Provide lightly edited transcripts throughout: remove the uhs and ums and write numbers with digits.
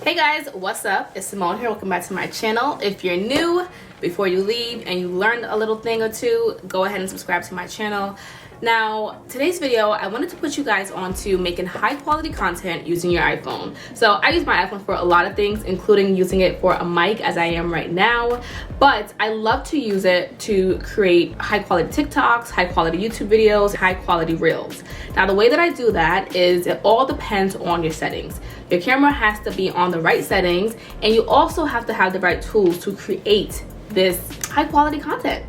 Hey guys, what's up? It's Simone here. Welcome back to my channel. If you're new, before you leave and you learned a little thing or two, go ahead and subscribe to my channel. Now, today's video, I wanted to put you guys on to making high quality content using your iPhone. So I use my iPhone for a lot of things, including using it for a mic as I am right now. But I love to use it to create high quality TikToks, high quality YouTube videos, high quality Reels. Now, the way that I do that is it all depends on your settings. Your camera has to be on the right settings, and you also have to have the right tools to create this high quality content.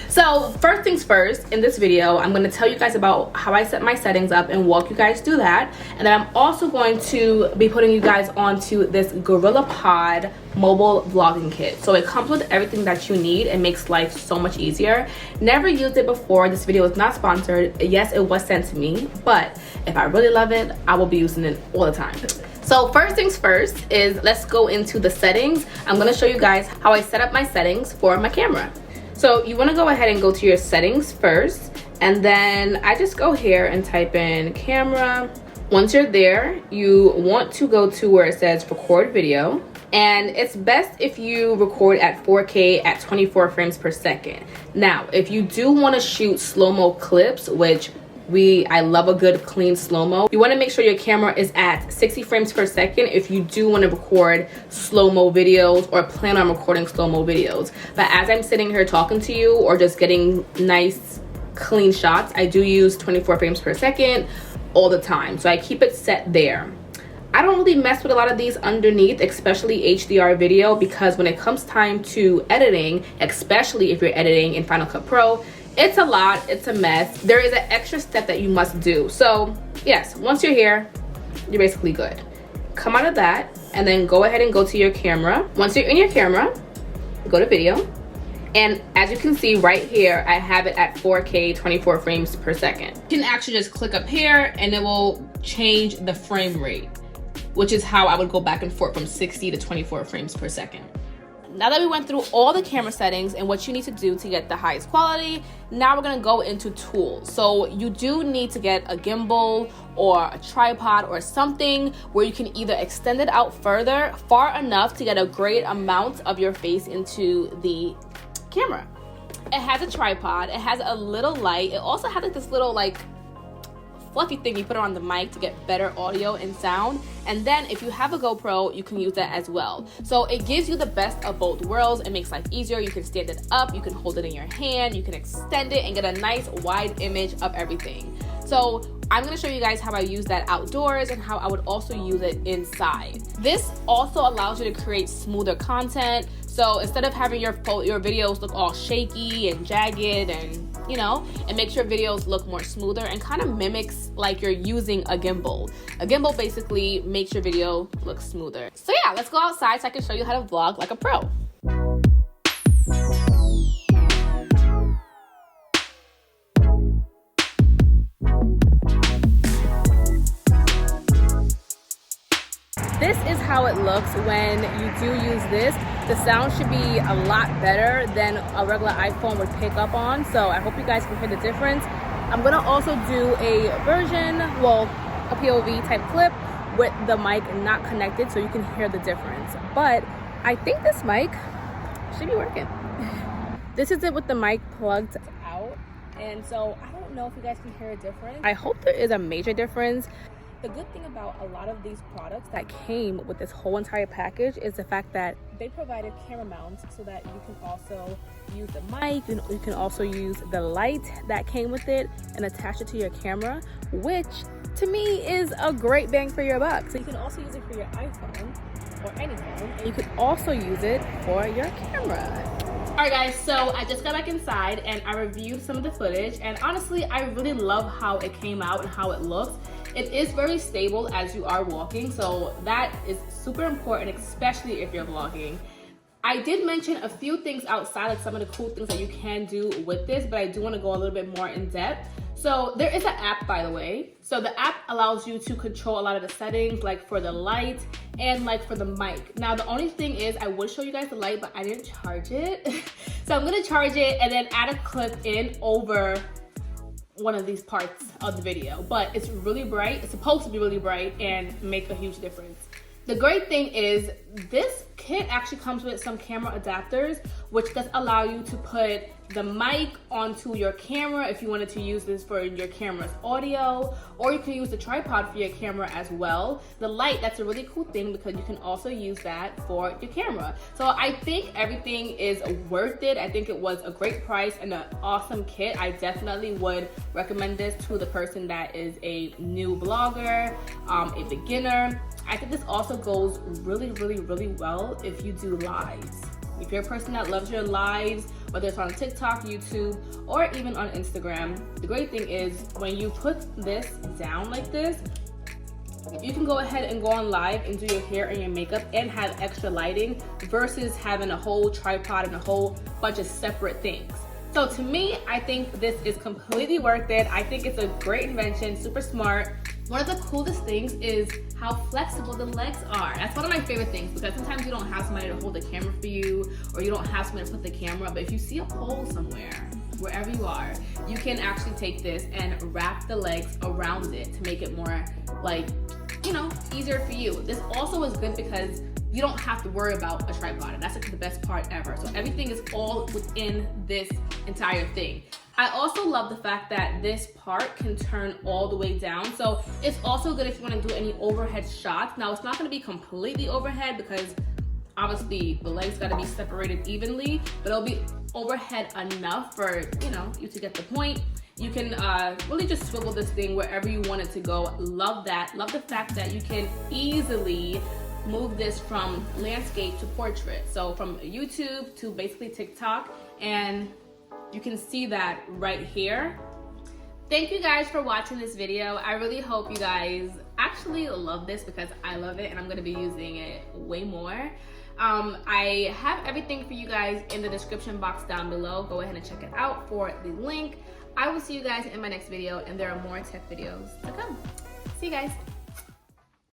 So first things first, in this video, I'm going to tell you guys about how I set my settings up and walk you guys through that. And then I'm also going to be putting you guys onto this GorillaPod mobile vlogging kit. So it comes with everything that you need and makes life so much easier. Never used it before. This video is not sponsored. Yes, it was sent to me, but if I really love it, I will be using it all the time. So first things first is let's go into the settings. I'm going to show you guys how I set up my settings for my camera. So you want to go ahead and go to your settings first, and then I just go here and type in camera. Once you're there, you want to go to where it says record video, and it's best if you record at 4K at 24 frames per second. Now, if you do want to shoot slow-mo clips, which I love a good clean slow-mo, you want to make sure your camera is at 60 frames per second if you do want to record slow-mo videos or plan on recording slow-mo videos. But as I'm sitting here talking to you or just getting nice clean shots, I do use 24 frames per second all the time, so I keep it set there. I don't really mess with a lot of these underneath, especially HDR video, because when it comes time to editing, especially if you're editing in Final Cut Pro, it's a lot, it's a mess. There is an extra step that you must do. So yes, once you're here, you're basically good. Come out of that and then go ahead and go to your camera. Once you're in your camera, go to video. And as you can see right here, I have it at 4K 24 frames per second. You can actually just click up here and it will change the frame rate, which is how I would go back and forth from 60 to 24 frames per second. Now that we went through all the camera settings and what you need to do to get the highest quality, now we're gonna go into tools. So you do need to get a gimbal or a tripod or something where you can either extend it out further, far enough to get a great amount of your face into the camera. It has a tripod, it has a little light, it also has like this little like fluffy thing you put on the mic to get better audio and sound. And then if you have a GoPro, you can use that as well. So it gives you the best of both worlds. It makes life easier. You can stand it up, you can hold it in your hand, you can extend it and get a nice wide image of everything. So I'm going to show you guys how I use that outdoors and how I would also use it inside. This also allows you to create smoother content. So instead of having your videos look all shaky and jagged and it makes your videos look more smoother and kind of mimics like you're using a gimbal. A gimbal basically makes your video look smoother. So yeah, let's go outside so I can show you how to vlog like a pro. This is how it looks when you do use this. The sound should be a lot better than a regular iPhone would pick up on. So I hope you guys can hear the difference. I'm gonna also do a version, well, a POV type clip with the mic not connected so you can hear the difference. But I think this mic should be working. This is it with the mic plugged out. And so I don't know if you guys can hear a difference. I hope there is a major difference. The good thing about a lot of these products that came with this whole entire package is the fact that they provided camera mounts so that you can also use the mic, you can also use the light that came with it and attach it to your camera, which to me is a great bang for your buck. So you can also use it for your iPhone or any phone, and you can also use it for your camera. Alright guys, so I just got back inside and I reviewed some of the footage, and honestly I really love how it came out and how it looks. It is very stable as you are walking, so that is super important, especially if you're vlogging. I did mention a few things outside, like some of the cool things that you can do with this, but I do want to go a little bit more in depth. So there is an app, by the way. So the app allows you to control a lot of the settings, like for the light and like for the mic. Now the only thing is I would show you guys the light, but I didn't charge it. So I'm gonna charge it and then add a clip in over one of these parts of the video. But it's really bright. It's supposed to be really bright and make a huge difference. The great thing is this kit actually comes with some camera adapters, which does allow you to put the mic onto your camera if you wanted to use this for your camera's audio, or you can use the tripod for your camera as well. The light, that's a really cool thing because you can also use that for your camera. So I think everything is worth it. I think it was a great price and an awesome kit. I definitely would recommend this to the person that is a new blogger, a beginner. I think this also goes really, really, really well if you do lives. If you're a person that loves your lives, whether it's on TikTok, YouTube, or even on Instagram, the great thing is when you put this down like this, you can go ahead and go on live and do your hair and your makeup and have extra lighting versus having a whole tripod and a whole bunch of separate things. So to me, I think this is completely worth it. I think it's a great invention, super smart. One of the coolest things is how flexible the legs are. That's one of my favorite things because sometimes you don't have somebody to hold the camera for you, or you don't have somebody to put the camera, but if you see a pole somewhere, wherever you are, you can actually take this and wrap the legs around it to make it more, like, you know, easier for you. This also is good because you don't have to worry about a tripod, and that's like the best part ever. So everything is all within this entire thing. I also love the fact that this part can turn all the way down. So it's also good if you want to do any overhead shots. Now it's not going to be completely overhead because obviously the legs got to be separated evenly, but it'll be overhead enough for, you know, you to get the point. You can really just swivel this thing wherever you want it to go. Love that. Love the fact that you can easily move this from landscape to portrait. So from YouTube to basically TikTok, and you can see that right here. Thank you guys for watching this video. I really hope you guys actually love this because I love it and I'm gonna be using it way more. I have everything for you guys in the description box down below. Go ahead and check it out for the link. I will see you guys in my next video, and there are more tech videos to come. See you guys.